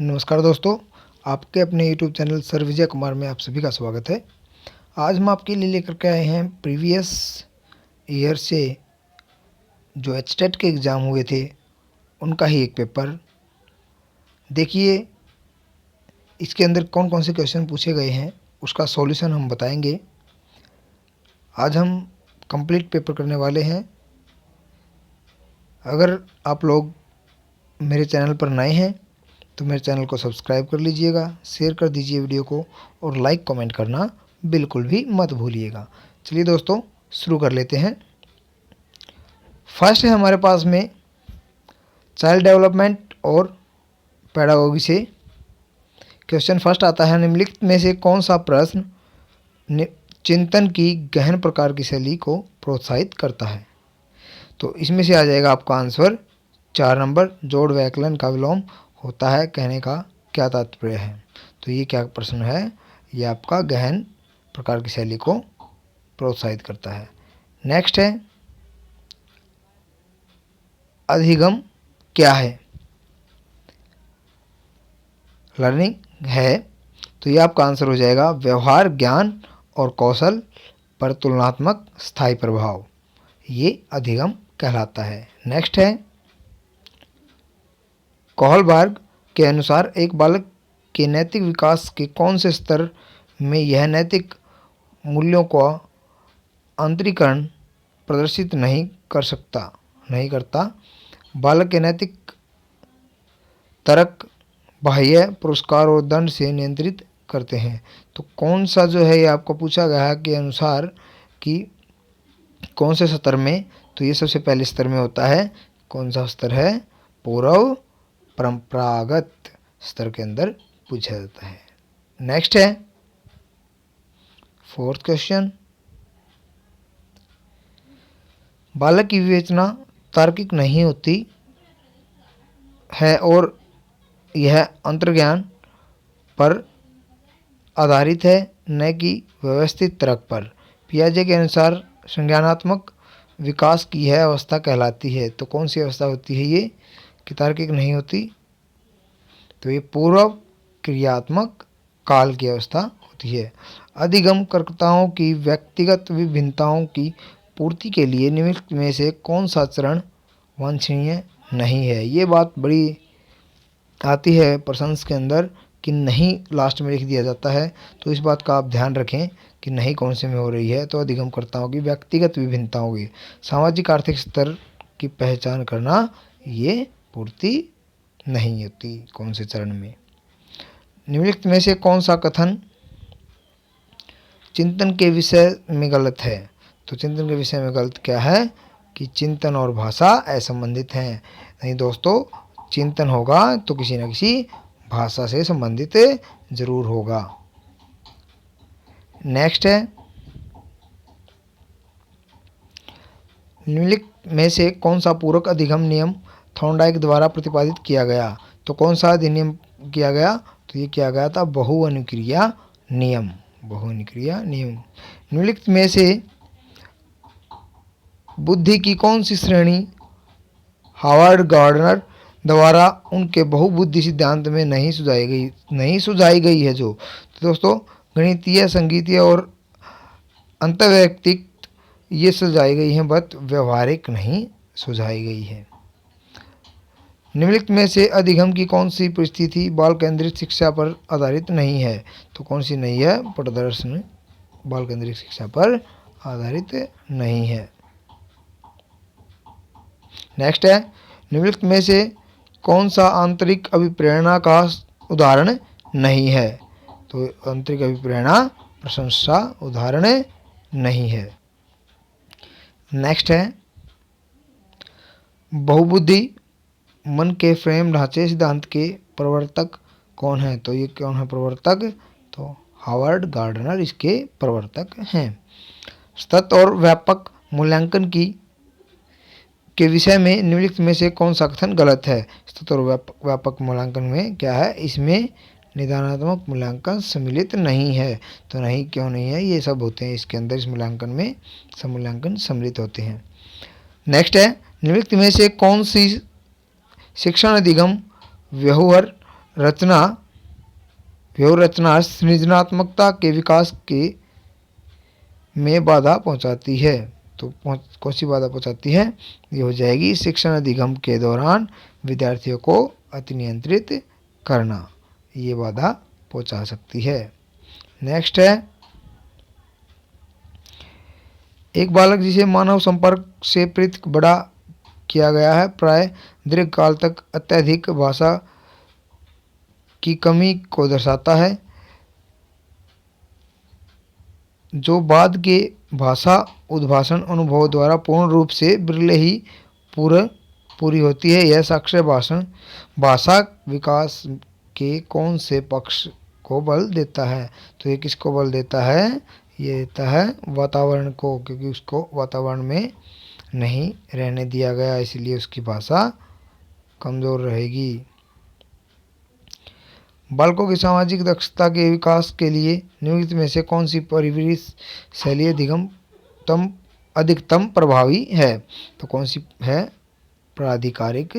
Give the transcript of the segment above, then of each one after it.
नमस्कार दोस्तों, आपके अपने YouTube channel sir Vijay Kumar में आप सभी का स्वागत है। आज हम आपके लिए लेकर के आए हैं प्रीवियस ईयर से जो एचटेट के एग्ज़ाम हुए थे उनका ही एक पेपर। देखिए इसके अंदर कौन कौन से क्वेश्चन पूछे गए हैं उसका सॉल्यूशन हम बताएंगे। आज हम कंप्लीट पेपर करने वाले हैं। अगर आप लोग मेरे चैनल पर नए हैं तो मेरे चैनल को सब्सक्राइब कर लीजिएगा, शेयर कर दीजिए वीडियो को और लाइक कमेंट करना बिल्कुल भी मत भूलिएगा। चलिए दोस्तों शुरू कर लेते हैं। फर्स्ट है हमारे पास में चाइल्ड डेवलपमेंट और पेडागोगी से क्वेश्चन फर्स्ट आता है, निम्नलिखित में से कौन सा प्रश्न चिंतन की गहन प्रकार की शैली को प्रोत्साहित करता है। तो इसमें से आ जाएगा आपका आंसर 4 नंबर, जोड़ व्याकरण का विलोम होता है, कहने का क्या तात्पर्य है। तो ये क्या प्रश्न है, ये आपका गहन प्रकार की शैली को प्रोत्साहित करता है। नेक्स्ट है अधिगम क्या है, लर्निंग है। तो ये आपका आंसर हो जाएगा व्यवहार, ज्ञान और कौशल पर तुलनात्मक स्थायी प्रभाव, ये अधिगम कहलाता है। नेक्स्ट है कोहलबर्ग के अनुसार एक बालक के नैतिक विकास के कौन से स्तर में यह नैतिक मूल्यों का आंतरिकरण प्रदर्शित नहीं करता। बालक के नैतिक तर्क बाह्य पुरस्कार और दंड से नियंत्रित करते हैं। तो कौन सा जो है ये आपको पूछा गया है के अनुसार कि कौन से स्तर में, तो ये सबसे पहले स्तर में होता है। कौन सा स्तर है, पूर्व परंपरागत स्तर के अंदर पूछा जाता है। नेक्स्ट है फोर्थ क्वेश्चन, बालक की विवेचना तार्किक नहीं होती है और यह अंतर्ज्ञान पर आधारित है, न कि व्यवस्थित तर्क पर। पियाजे के अनुसार संज्ञानात्मक विकास की यह अवस्था कहलाती है। तो कौन सी अवस्था होती है ये कि तार्किक नहीं होती, तो ये पूर्व क्रियात्मक काल की अवस्था होती है। अधिगमकर्ताओं की व्यक्तिगत विभिन्नताओं की पूर्ति के लिए निम्नलिखित में से कौन सा चरण वांछनीय नहीं है। ये बात बड़ी आती है प्रश्न के अंदर कि नहीं लास्ट में लिख दिया जाता है, तो इस बात का आप ध्यान रखें कि नहीं कौन से में हो रही है। तो अधिगमकर्ताओं की व्यक्तिगत विभिन्नताओं की सामाजिक आर्थिक स्तर की पहचान करना, ये पूर्ति नहीं होती कौन से चरण में। निम्नलिखित में से कौन सा कथन चिंतन के विषय में गलत है। तो चिंतन के विषय में गलत क्या है कि चिंतन और भाषा असंबंधित हैं। नहीं दोस्तों, चिंतन होगा तो किसी न किसी भाषा से संबंधित जरूर होगा। नेक्स्ट है निम्नलिखित में से कौन सा पूरक अधिगम नियम थॉर्नडाइक द्वारा प्रतिपादित किया गया। तो कौन सा अधिनियम किया गया, तो ये किया गया था बहुअनुक्रिया नियम। निम्नलिखित में से बुद्धि की कौन सी श्रेणी हावर्ड गार्डनर द्वारा उनके बहुबुद्धि सिद्धांत में नहीं सुझाई गई है। जो तो दोस्तों गणितीय, संगीतीय और अंतर्वैयक्तिक ये सुझाई गई हैं, बट व्यवहारिक नहीं सुझाई गई है। निम्नलिखित में से अधिगम की कौन सी परिस्थिति बाल केंद्रित शिक्षा पर आधारित नहीं है। तो कौन सी नहीं है, प्रदर्शन बाल केंद्रित शिक्षा पर आधारित नहीं है। नेक्स्ट है निम्नलिखित में से कौन सा आंतरिक अभिप्रेरणा का उदाहरण नहीं है। तो आंतरिक अभिप्रेरणा प्रशंसा उदाहरण नहीं है। नेक्स्ट है बहुबुद्धि मन के फ्रेम ढांचे सिद्धांत के प्रवर्तक कौन है। तो ये कौन है प्रवर्तक, तो हावर्ड गार्डनर इसके प्रवर्तक हैं। सतत और व्यापक मूल्यांकन के विषय में निम्नलिखित में से कौन सा कथन गलत है। सतत और व्यापक मूल्यांकन में क्या है, इसमें निदानात्मक मूल्यांकन सम्मिलित नहीं है। तो नहीं क्यों नहीं है, ये सब होते हैं इसके अंदर, इस मूल्यांकन में सब मूल्यांकन सम्मिलित होते हैं। नेक्स्ट है निम्नलिखित में से कौन सी शिक्षण अधिगम व्यवहार रचना व्यूह रचना सृजनात्मकता के विकास के में बाधा पहुंचाती है। तो कौन सी बाधा पहुंचाती है? ये हो जाएगी शिक्षण अधिगम के दौरान विद्यार्थियों को अतिनियंत्रित करना, ये बाधा पहुंचा सकती है। नेक्स्ट है, एक बालक जिसे मानव संपर्क से प्रेरित बड़ा किया गया है प्राय दीर्घकाल तक अत्यधिक भाषा की कमी को दर्शाता है, जो बाद के भाषा उद्भाषण अनुभव द्वारा पूर्ण रूप से बिरले ही पूरी होती है। यह साक्ष्य भाषा विकास के कौन से पक्ष को बल देता है? तो ये किसको बल देता है? ये देता है वातावरण को, क्योंकि उसको वातावरण में नहीं रहने दिया गया, इसलिए उसकी भाषा कमज़ोर रहेगी। बालकों की सामाजिक दक्षता के विकास के लिए निम्नलिखित में से कौन सी परिवेश शैली अधिकतम प्रभावी है? तो कौन सी है? प्राधिकारिक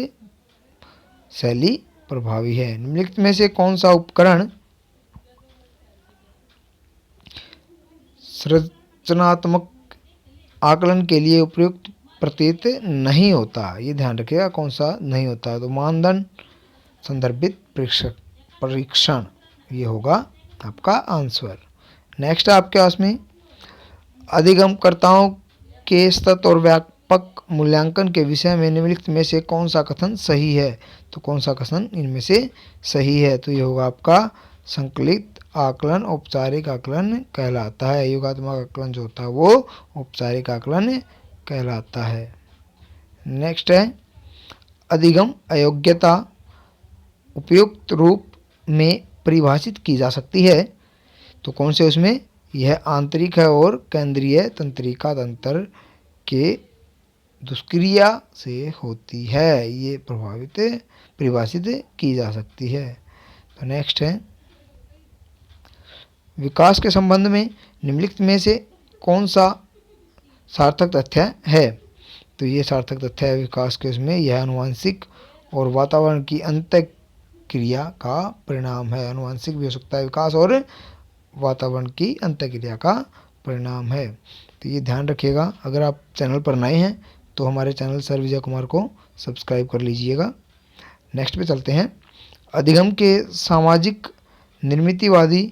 शैली प्रभावी है। निम्नलिखित में से कौन सा उपकरण संरचनात्मक आकलन के लिए उपयुक्त प्रतीत नहीं होता? ये ध्यान रखिएगा, कौन सा नहीं होता। तो मानदंड संदर्भित परीक्षण, ये होगा आपका आंसर। नेक्स्ट है आपके पास में अधिगमकर्ताओं के सतत और व्यापक मूल्यांकन के विषय में निम्नलिखित में से कौन सा कथन सही है? तो कौन सा कथन इनमें से सही है? तो ये होगा आपका संकलित आकलन औपचारिक आकलन कहलाता है। योगात्मक आकलन जो होता है वो औपचारिक आकलन कहलाता है। नेक्स्ट है, अधिगम अयोग्यता उपयुक्त रूप में परिभाषित की जा सकती है। तो कौन से उसमें? यह आंतरिक है और केंद्रीय तंत्रिका तंत्र के दुष्क्रिया से होती है, ये परिभाषित की जा सकती है। तो नेक्स्ट है, विकास के संबंध में निम्नलिखित में से कौन सा सार्थक तथ्य है? तो ये सार्थक तथ्य है विकास के उसमें, यह आनुवंशिक और वातावरण की अंतःक्रिया का परिणाम है। आनुवंशिक भी हो सकता है विकास और वातावरण की अंतःक्रिया का परिणाम है। तो ये ध्यान रखिएगा। अगर आप चैनल पर नए हैं तो हमारे चैनल सर विजय कुमार को सब्सक्राइब कर लीजिएगा। नेक्स्ट पे चलते हैं, अधिगम के सामाजिक निर्मितिवादी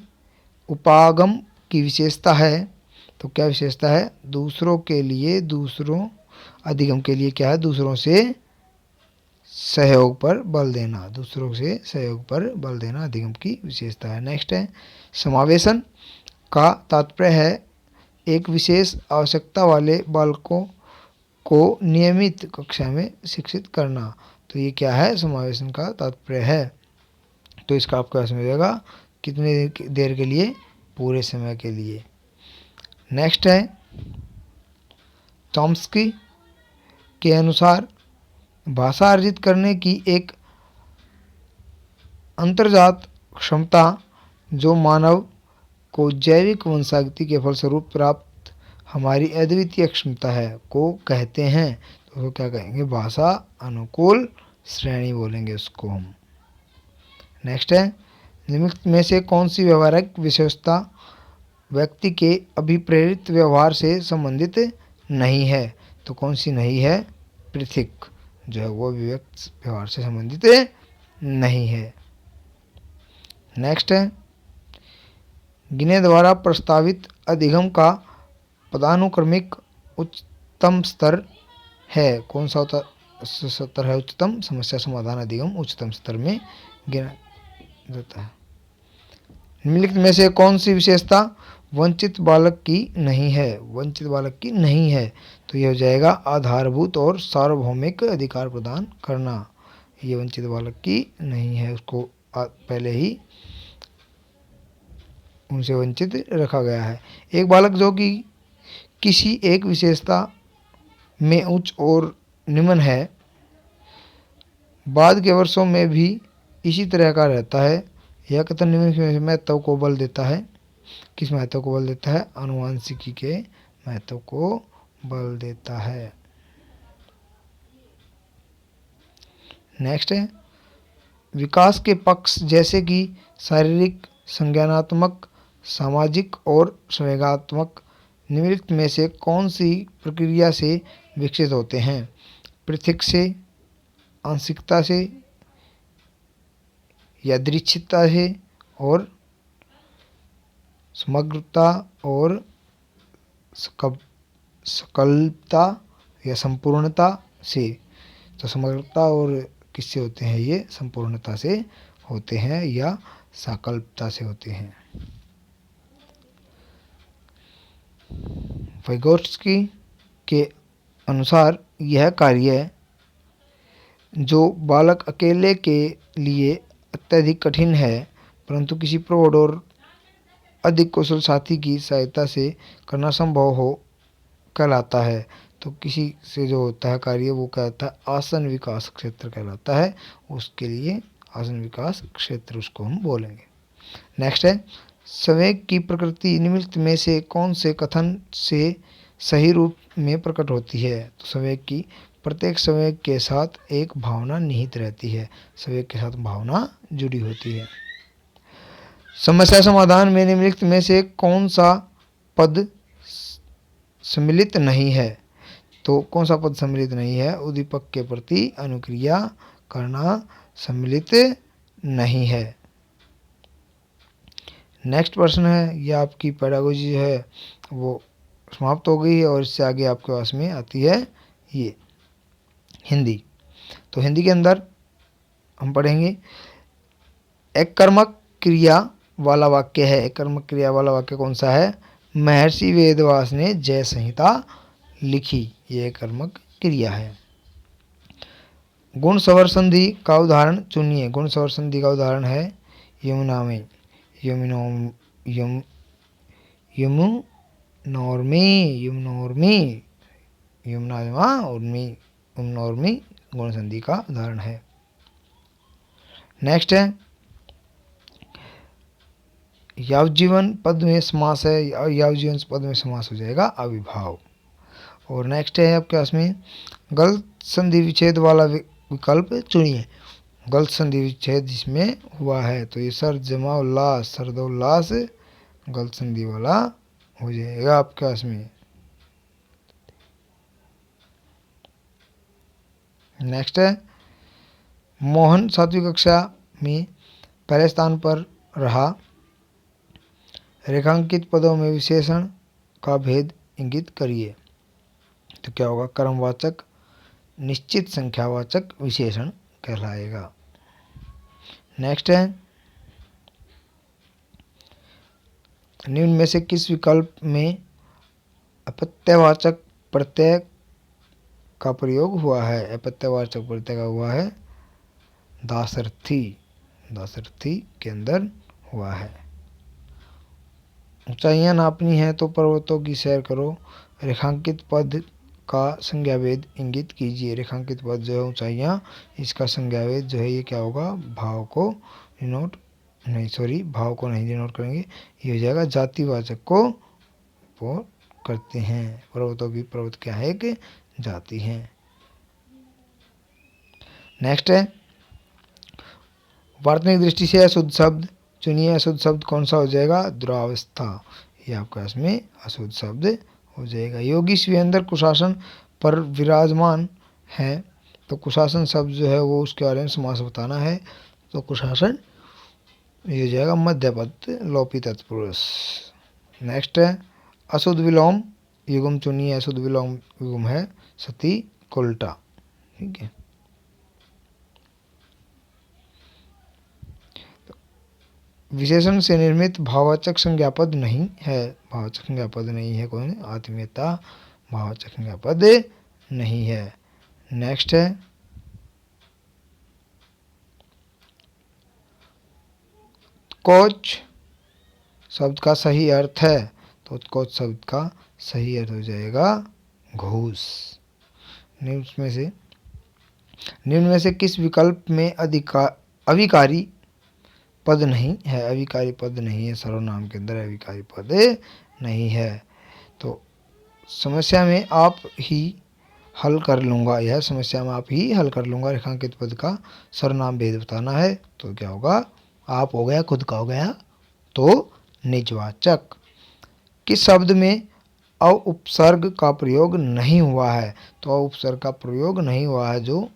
उपागम की विशेषता है। तो क्या विशेषता है? अधिगम के लिए क्या है? दूसरों से सहयोग पर बल देना, दूसरों से सहयोग पर बल देना अधिगम की विशेषता है। नेक्स्ट है, समावेशन का तात्पर्य है एक विशेष आवश्यकता वाले बालकों को नियमित कक्षा में शिक्षित करना। तो ये क्या है? समावेशन का तात्पर्य है। तो इसका आपका समझ जाएगा कितनी देर के लिए? पूरे समय के लिए। नेक्स्ट है, चॉम्स्की के अनुसार भाषा अर्जित करने की एक अंतर्जात क्षमता जो मानव को जैविक वंशागति के फलस्वरूप प्राप्त हमारी अद्वितीय क्षमता है को कहते हैं। तो वो क्या कहेंगे? भाषा अनुकूल श्रेणी बोलेंगे उसको हम। नेक्स्ट है, निम्नलिखित में से कौन सी व्यवहारिक विशेषता व्यक्ति के अभिप्रेरित व्यवहार से संबंधित नहीं है? तो कौन सी नहीं है? पृथक जो है वो अभिव्यक्त व्यवहार से संबंधित नहीं है। नेक्स्ट है, गिने द्वारा प्रस्तावित अधिगम का पदानुक्रमिक उच्चतम स्तर है। कौन सा स्तर है उच्चतम? समस्या समाधान अधिगम उच्चतम स्तर में गिना जाता है। निम्नलिखित में से कौन सी विशेषता वंचित बालक की नहीं है? वंचित बालक की नहीं है। तो यह हो जाएगा आधारभूत और सार्वभौमिक अधिकार प्रदान करना। ये वंचित बालक की नहीं है, उसको पहले ही उनसे वंचित रखा गया है। एक बालक जो कि किसी एक विशेषता में उच्च और निम्न है, बाद के वर्षों में भी इसी तरह का रहता है। यह कथन निम्न महत्व को बल देता है। किस महत्व को बल देता है? आनुवंशिकी के महत्व को बल देता है। नेक्स्ट है, विकास के पक्ष जैसे कि शारीरिक, संज्ञानात्मक, सामाजिक और संवेगात्मक निम्नलिखित में से कौन सी प्रक्रिया से विकसित होते हैं? पृथक से, आंशिकता से, यादृच्छिकता से और समग्रता और सकलता या संपूर्णता से। तो समग्रता और किससे होते हैं? ये संपूर्णता से होते हैं या साकल्पता से होते हैं। वाइगोत्स्की के अनुसार यह कार्य जो बालक अकेले के लिए अत्यधिक कठिन है, परंतु किसी प्रौढ़ और अधिक कुशल साथी की सहायता से करना संभव हो, कहलाता है। तो किसी से जो होता है कार्य वो कहता है आसन विकास क्षेत्र कहलाता है। उसके लिए आसन विकास क्षेत्र उसको हम बोलेंगे। नेक्स्ट है, संवेग की प्रकृति निम्नलिखित में से कौन से कथन से सही रूप में प्रकट होती है? तो संवेग की प्रत्येक संवेग के साथ एक भावना निहित रहती है। संवेग के साथ भावना जुड़ी होती है। समस्या समाधान में निम्नलिखित में से कौन सा पद सम्मिलित नहीं है? तो कौन सा पद सम्मिलित नहीं है? उद्दीपक के प्रति अनुक्रिया करना सम्मिलित नहीं है। नेक्स्ट प्रश्न है, यह आपकी पेडागोजी जो है वो समाप्त हो गई है और इससे आगे आपके पास में आती है ये हिंदी। तो हिंदी के अंदर हम पढ़ेंगे एक कर्मक क्रिया वाला वाक्य है। एक कर्मक क्रिया वाला वाक्य कौन सा है? महर्षि वेदव्यास ने जय संहिता लिखी, ये कर्मक क्रिया है। गुण स्वर संधि का उदाहरण चुनिए। गुण स्वर संधि का उदाहरण है यमुना में, यमुनोर्मी गुण संधि का उदाहरण है। नेक्स्ट है यावजीवन पद में समास है, यावजीवन पद में समास हो जाएगा अविभाव। और नेक्स्ट है आपके पास में गलत संधि विच्छेद वाला विकल्प चुनिए। गलत संधि विच्छेद जिसमें हुआ है तो ये सर जमा उल्लास, सरदोल्लास गलत संधि वाला हो जाएगा आपके पास में। नेक्स्ट है मोहन 7वीं कक्षा में पहले स्थान पर रहा। रेखांकित पदों में विशेषण का भेद इंगित करिए। तो क्या होगा? कर्मवाचक निश्चित संख्यावाचक विशेषण कहलाएगा। नेक्स्ट है निम्न में से किस विकल्प में अपत्यवाचक प्रत्यय का प्रयोग हुआ है? अपत्यवाचक प्रत्यय का हुआ है दासर्थी, दासर्थी के अंदर हुआ है। ऊंचाइयां नापनी है तो पर्वतों की सैर करो। रेखांकित पद का संज्ञावेद इंगित कीजिए। रेखांकित पद जो है ऊंचाइयां, इसका संज्ञावेद जो है ये क्या होगा? भाव को डिनोट भाव को नहीं डिनोट करेंगे, ये हो जाएगा जातिवाचक को वो करते हैं। पर्वतों की पर्वत क्या है? कि जाति है। नेक्स्ट है वार्तनिक दृष्टि से अशुद्ध शब्द चुनिए। अशुद्ध शब्द कौन सा हो जाएगा? दुरावस्था, ये आपके पास में अशुद्ध शब्द हो जाएगा। योगी स्वीयंदर कुशासन पर विराजमान है, तो कुशासन शब्द जो है वो उसके बारे में समास बताना है। तो कुशासन ये हो जाएगा मध्यपद लोपी तत्पुरुष। नेक्स्ट है अशुद्ध विलोम युग्म चुनिए। अशुद्ध विलोम युग्म है सती कोल्टा, ठीक है। विशेषण से निर्मित भाववाचक संज्ञापद नहीं है। भाववाचक संज्ञापद नहीं है कौन? आत्मीयता भाववाचक संज्ञापद नहीं है। नेक्स्ट है कोच शब्द का सही अर्थ है, तो कोच शब्द का सही अर्थ हो जाएगा घूस। निम्न में से किस विकल्प में अविकारी पद नहीं है? अविकारी पद नहीं है, सर्वनाम के अंदर अविकारी पद नहीं है। तो समस्या में आप ही हल कर लूँगा, यह समस्या मैं आप ही हल कर लूँगा। रेखांकित पद का सर्वनाम भेद बताना है, तो क्या होगा, आप हो गया, खुद का हो गया, तो निजवाचक। किस शब्द में अ उपसर्ग का प्रयोग नहीं हुआ है, तो अ उपसर्ग का प्रयोग नहीं हुआ है जो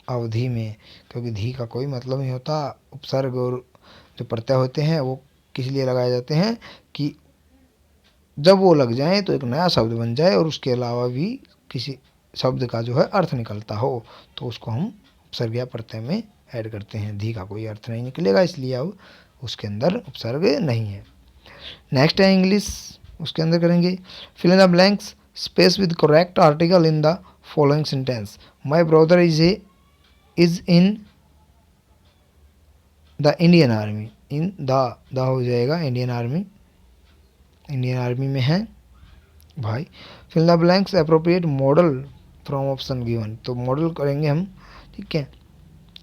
अवधि में, क्योंकि धी का कोई मतलब नहीं होता। उपसर्ग और जो प्रत्यय होते हैं वो किस लिए लगाए जाते हैं कि जब वो लग जाए तो एक नया शब्द बन जाए और उसके अलावा भी किसी शब्द का जो है अर्थ निकलता हो, तो उसको हम उपसर्ग या प्रत्यय में ऐड करते हैं। धी का कोई अर्थ नहीं निकलेगा, इसलिए अब उसके अंदर उपसर्ग नहीं है। नेक्स्ट है इंग्लिश, उसके अंदर करेंगे fill in the blanks space with correct article in the following sentence. My brother is in the Indian army. In the हो जाएगा इंडियन आर्मी, इंडियन आर्मी में है भाई। Fill the blanks appropriate modal from option given, तो modal करेंगे हम, ठीक है।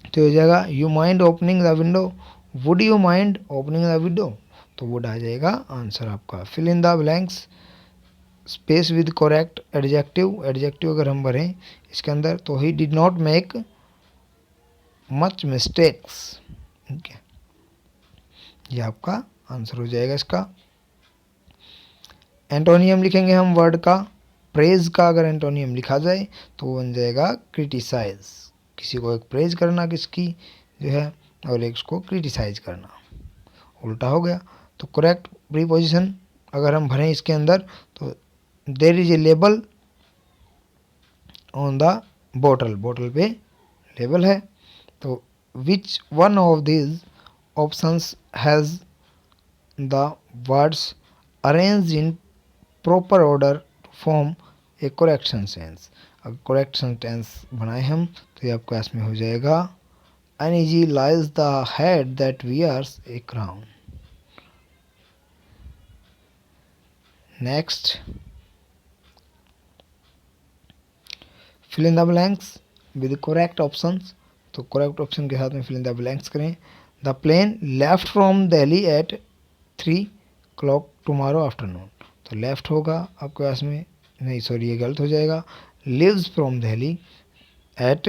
तो हो जाएगा you mind opening the window, would you mind opening the window, तो वुड आ जाएगा आंसर आपका। Fill in the blanks space with correct adjective, adjective अगर हम भरें इसके अंदर तो he did not make much mistakes, ठीक है, ये आपका आंसर हो जाएगा इसका। एंटोनियम लिखेंगे हम वर्ड का, प्रेज का अगर एंटोनियम लिखा जाए तो वो बन जाएगा क्रिटिसाइज। किसी को एक प्रेज करना किसकी जो है, और एक उसको क्रिटिसाइज करना, उल्टा हो गया। तो करेक्ट प्रीपोजिशन अगर हम भरें इसके अंदर तो there is a label on the बोतल, बोतल पे लेबल है। तो which one of this options has the words arranged in proper order to form a correct sentence. अगर करेक्ट सेंटेंस बनाए हम तो ये आपको इसमें हो जाएगा uneasy lies the head that wears a crown. Next fill in the blanks with correct options, तो करेक्ट ऑप्शन के साथ में फिल इन द ब्लैंक्स करें। The plane left from Delhi at 3 o'clock tomorrow afternoon, तो लेफ्ट होगा आपके पास में, नहीं सॉरी ये गलत हो जाएगा, lives from Delhi at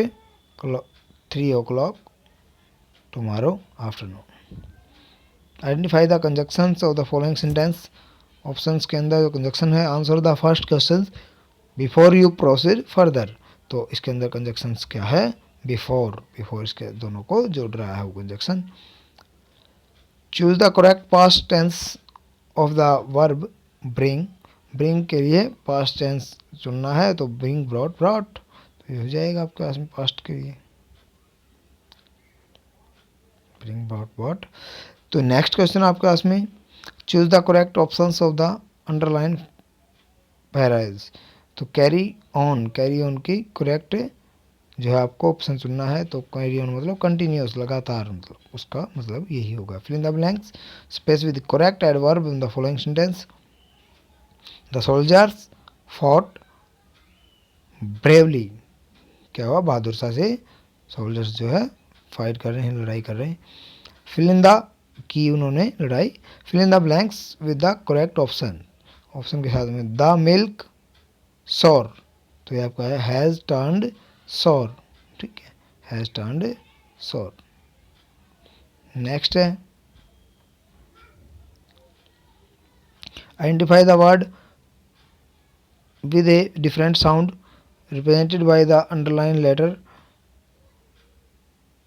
3 o'clock tomorrow afternoon. Identify the conjunctions of the following sentence, options के अंदर जो कंजक्शन है, answer the first question before you proceed further, तो इसके अंदर कंजक्शंस क्या है, बिफोर, बिफोर इसके दोनों को जोड़ रहा है वो conjunction. Choose the correct past tense of the verb bring, bring के लिए पास्ट टेंस चुनना है, तो ब्रिंग ब्रॉट ब्रॉट, तो ये हो जाएगा आपके पास में पास्ट के लिए ब्रिंग ब्रॉट ब्रॉट। तो नेक्स्ट क्वेश्चन आपके पास में choose the correct options of the underline paras, तो कैरी ऑन की करेक्ट जो है आपको ऑप्शन चुनना है, तो कैरी ऑन मतलब कंटिन्यूस, लगातार, मतलब उसका मतलब यही होगा। Fill in the blanks space with correct adverb in the following sentence. The soldiers fought bravely, क्या हुआ, बहादुरता से सोल्जर्स जो है फाइट कर रहे हैं, लड़ाई कर रहे हैं। फिल इन द की उन्होंने लड़ाई। Fill in the blanks with the correct option, option के साथ में द मिल्क सोर, तो ये आपका है हैज़ टर्न्ड सोर, ठीक है, हैज़ टर्न्ड सोर। नेक्स्ट है identify the word with a different sound represented by the underline letter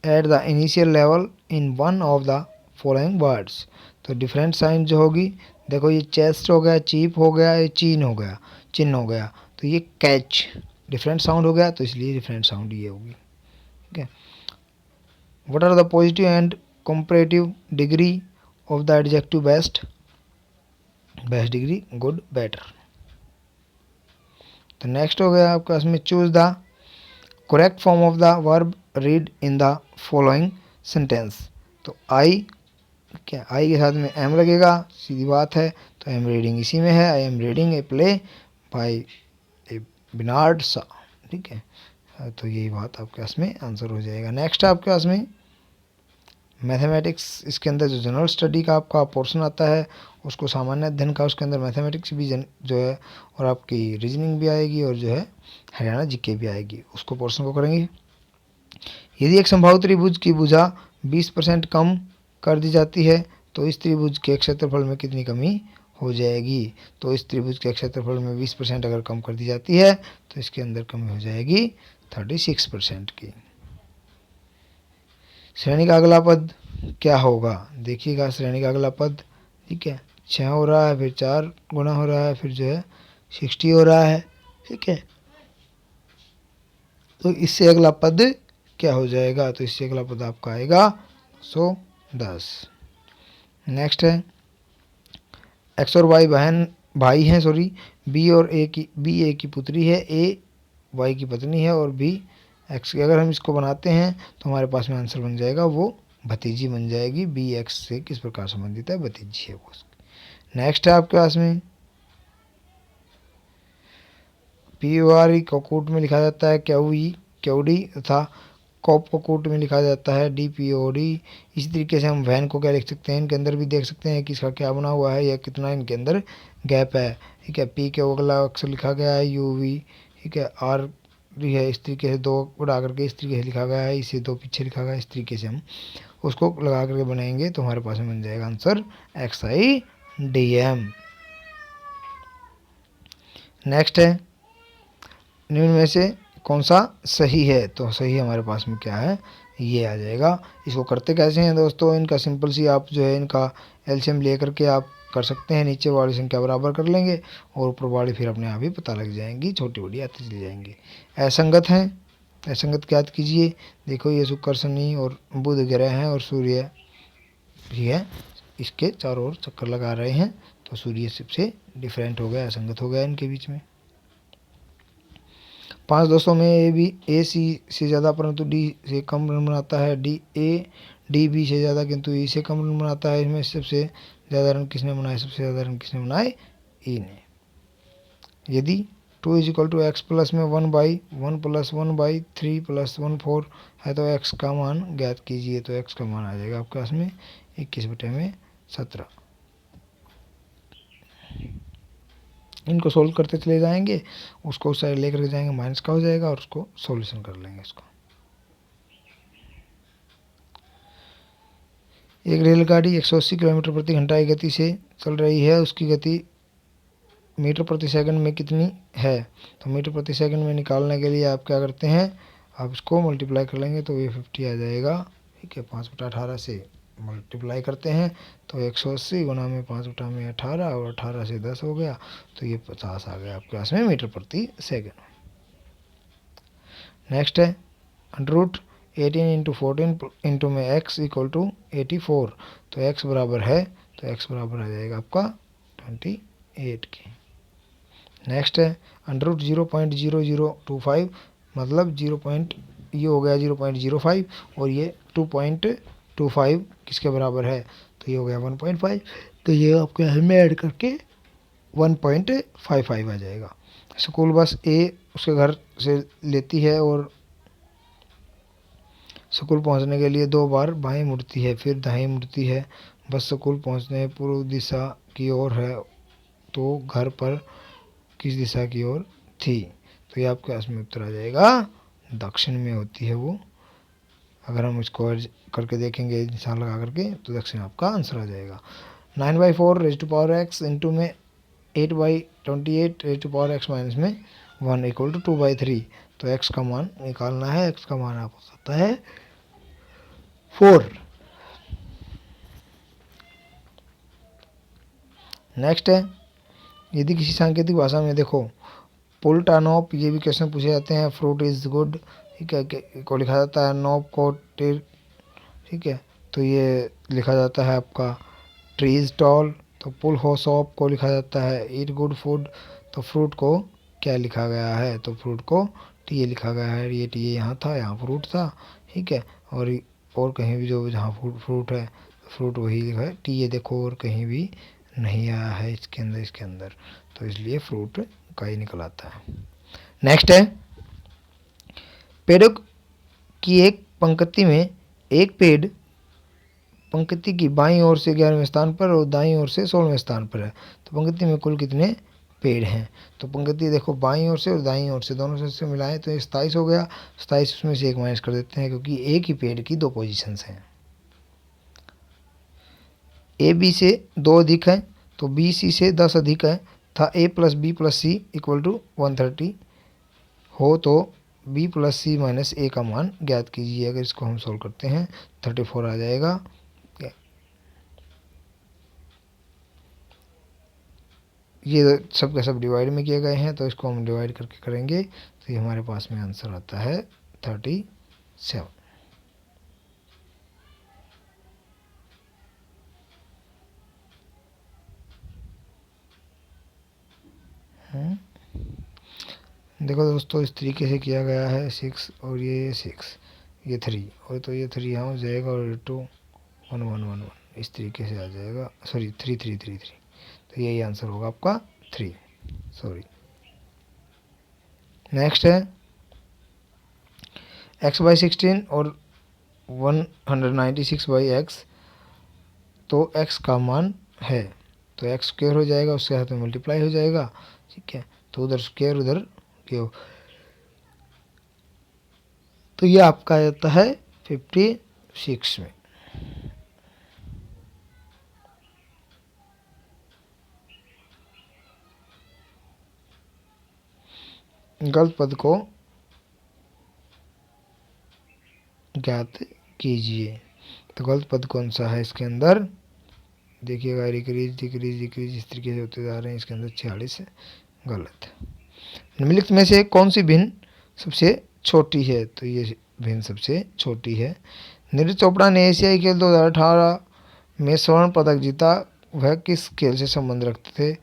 at the initial level in one of the following words, तो different sign जो होगी, देखो ये chest हो गया, चीप हो गया, ये चीन हो गया, चिन्ह हो गया, तो ये कैच डिफरेंट साउंड हो गया, तो इसलिए डिफरेंट साउंड ये होगी, ठीक है। What are the positive and comparative degree of the adjective best, best degree, good, better. तो नेक्स्ट हो गया आपके पास में choose the correct form of the verb read in the following sentence, तो आई, क्या आई के साथ में एम लगेगा, सीधी बात है, तो आई एम रीडिंग इसी में है, I am reading a play by a Bernard Shaw, ठीक है, तो यही बात आपके पास में आंसर हो जाएगा। नेक्स्ट आपके पास में मैथमेटिक्स, इसके अंदर जो जनरल स्टडी का आपका पोर्शन आता है उसको सामान्य अध्ययन का, उसके अंदर मैथमेटिक्स भी जो है और आपकी रीजनिंग भी आएगी और जो है हरियाणा जीके भी आएगी, उसको पोर्शन को करेंगे। यदि एक समबाहु त्रिभुज की भुजा 20% कम कर दी जाती है तो इस त्रिभुज के क्षेत्रफल में कितनी कमी हो जाएगी? तो इस त्रिभुज के क्षेत्रफल में 20% अगर कम कर दी जाती है तो इसके अंदर कमी हो जाएगी 36% की। श्रेणी का अगला पद क्या होगा? देखिएगा श्रेणी का अगला पद, ठीक है, 6 हो रहा है, फिर 4 गुना हो रहा है, फिर जो है 60 हो रहा है, ठीक है। तो इससे अगला पद क्या हो जाएगा? तो इससे अगला पद आपका आएगा 110। नेक्स्ट है एक्स और वाई भाई हैं, बी ए की पुत्री है, ए वाई की पत्नी है और बी एक्स की। अगर हम इसको बनाते हैं तो हमारे पास में आंसर बन जाएगा वो भतीजी बन जाएगी। बी एक्स से किस प्रकार संबंधित है? भतीजी है वो। नेक्स्ट है आपके पास में पी ओ आर ई को कूट में लिखा जाता है क्यूडी तथा कॉप को कूट में लिखा जाता है डी पी ओ डी। इसी तरीके से हम वैन को क्या लिख सकते हैं? इनके अंदर भी देख सकते हैं कि इसका क्या बना हुआ है या कितना इनके अंदर गैप है, ठीक है। पी के अगला अक्षर लिखा गया है यू वी, ठीक है। आर है इस तरीके से 2 उड़ा करके इस तरीके से लिखा गया है, इसे 2 पीछे लिखा गया है, इस तरीके से हम उसको लगा करके बनाएंगे तो हमारे पास में बन जाएगा आंसर XIDM। नेक्स्ट है निम्न में से कौन सा सही है? तो सही हमारे पास में क्या है? ये आ जाएगा। इसको करते कैसे हैं दोस्तों? इनका सिंपल सी आप जो है इनका एलसीएम ले करके आप कर सकते हैं। नीचे वाली संख्या बराबर कर लेंगे और ऊपर वाली फिर अपने आप ही पता लग जाएंगी, छोटी बड़ी आती चली जाएंगी। असंगत हैं, असंगत क्या कीजिए? देखो ये शुक्र शनि और बुध ग्रह हैं और सूर्य भी है, इसके चारों ओर चक्कर लगा रहे हैं तो सूर्य सबसे डिफरेंट हो गया, असंगत हो गया इनके बीच में। 5 दोस्तों में ए सी से ज़्यादा परंतु डी से कम रन बनाता है, डी बी से ज़्यादा किंतु ई से कम रन बनाता है। इसमें सबसे ज़्यादा रन किसने बनाए? सबसे ज़्यादा रन किसने बनाए? ई ने। यदि 2 = x प्लस में 1/1 + 1/3 + 1 4 है तो x का मान ज्ञात कीजिए। तो x का मान आ जाएगा आपके पास में 21/17। इनको सोल्व करते चले जाएंगे, उसको उस साइड लेकर जाएंगे, माइनस का हो जाएगा और उसको सॉल्यूशन कर लेंगे इसको। एक रेलगाड़ी 180 किलोमीटर प्रति घंटा की गति से चल रही है, उसकी गति मीटर प्रति सेकंड में कितनी है? तो मीटर प्रति सेकंड में निकालने के लिए आप क्या करते हैं? आप इसको मल्टीप्लाई कर लेंगे तो ये 50 आ जाएगा, ठीक है। 5/18 से मल्टीप्लाई करते हैं तो 180 गुना में 5/18 और 18 से 10 हो गया तो ये 50 आ गया आपके पास में मीटर प्रति सेकंड। नेक्स्ट है √18 × 14 इंटू में x = 84। तो x बराबर है तो x बराबर आ जाएगा आपका 28 के। नेक्स्ट है √0.0025 मतलब 0. ये हो गया 0.05 और ये 2.25 किसके बराबर है? तो ये हो गया 1.5। तो ये आपके में ऐड करके 1.55 आ जाएगा। स्कूल बस ए उसके घर से लेती है और स्कूल पहुंचने के लिए 2 बार बाएं मुड़ती है, फिर दाएं मुड़ती है। बस स्कूल पहुंचने पूर्व दिशा की ओर है तो घर पर किस दिशा की ओर थी? तो ये आपके पास में उत्तर आ जाएगा दक्षिण में होती है वो। अगर हम इसको करके देखेंगे निशान लगा करके तो दक्षिण आपका आंसर आ जाएगा। 9/4 इंटू में 8/28 माइनस में 1 = 2/3। तो x का मान निकालना है, x का मान आपको आता है 4। नेक्स्ट है यदि किसी सांकेतिक भाषा में देखो पुलटानोप, ये भी क्वेश्चन पूछे जाते हैं। फ्रूट इज गुड, ठीक है, को लिखा जाता है नोप को टिर, ठीक है। तो ये लिखा जाता है आपका ट्री इज टॉल। तो पुल हो सॉप को लिखा जाता है ईट गुड फूड। तो फ्रूट को क्या लिखा गया है? तो फ्रूट को टी लिखा गया है। ये टी यहाँ था, यहाँ फ्रूट था, ठीक है। और कहीं भी जो जहाँ फ्रूट है फ्रूट वही लिखा है। टी ये देखो और कहीं भी नहीं आया है इसके अंदर तो इसलिए फ्रूट का ही निकल आता है। नेक्स्ट है पेड़ों की एक पंक्ति में एक पेड़ पंक्ति की बाईं ओर से 11वें स्थान पर और दाईं ओर से 16वें स्थान पर है। तो पंक्ति में कुल कितने पेड़ हैं? तो पंक्ति देखो बाईं ओर से और दाईं ओर से दोनों से मिलाएं तो ये 27 हो गया। 27 उसमें से 1 माइनस कर देते हैं क्योंकि एक ही पेड़ की 2 पोजीशंस हैं। ए बी से 2 अधिक है तो बी सी से 10 अधिक है था A plus B plus C equal to 130 हो तो B plus C minus A का मान ज्ञात कीजिए। अगर इसको हम सोल्व करते हैं 34 आ जाएगा। ये सब के सब डिवाइड में किए गए हैं तो इसको हम डिवाइड करके करेंगे तो ये हमारे पास में आंसर आता है 37। देखो दोस्तों इस तरीके से किया गया है 6 और ये 6 ये 3 और तो ये 3 यहाँ हो जाएगा और 2 1 1 1 1 इस तरीके से आ जाएगा। सॉरी 3 3 3 3 तो यही आंसर होगा आपका 3। सॉरी नेक्स्ट है x/16 और 196/x तो x का मान है तो x स्क्वायर हो जाएगा उसके साथ में मल्टीप्लाई हो जाएगा। ठीक है तो उधर स्क्वायर उधर क्यों तो ये आपका आता है 56 में। गलत पद को ज्ञात कीजिए। तो गलत पद कौन सा है इसके अंदर? देखिएगा डिक्रीज डिक्रीज डिक्रीज इस तरीके से होते जा रहे हैं। इसके अंदर 46 है, गलत। निम्नलिखित में से कौन सी भिन्न सबसे छोटी है? तो ये भिन्न सबसे छोटी है। नीरज चोपड़ा ने एशियाई खेल 2018 में स्वर्ण पदक जीता, वह किस खेल से संबंध रखते थे?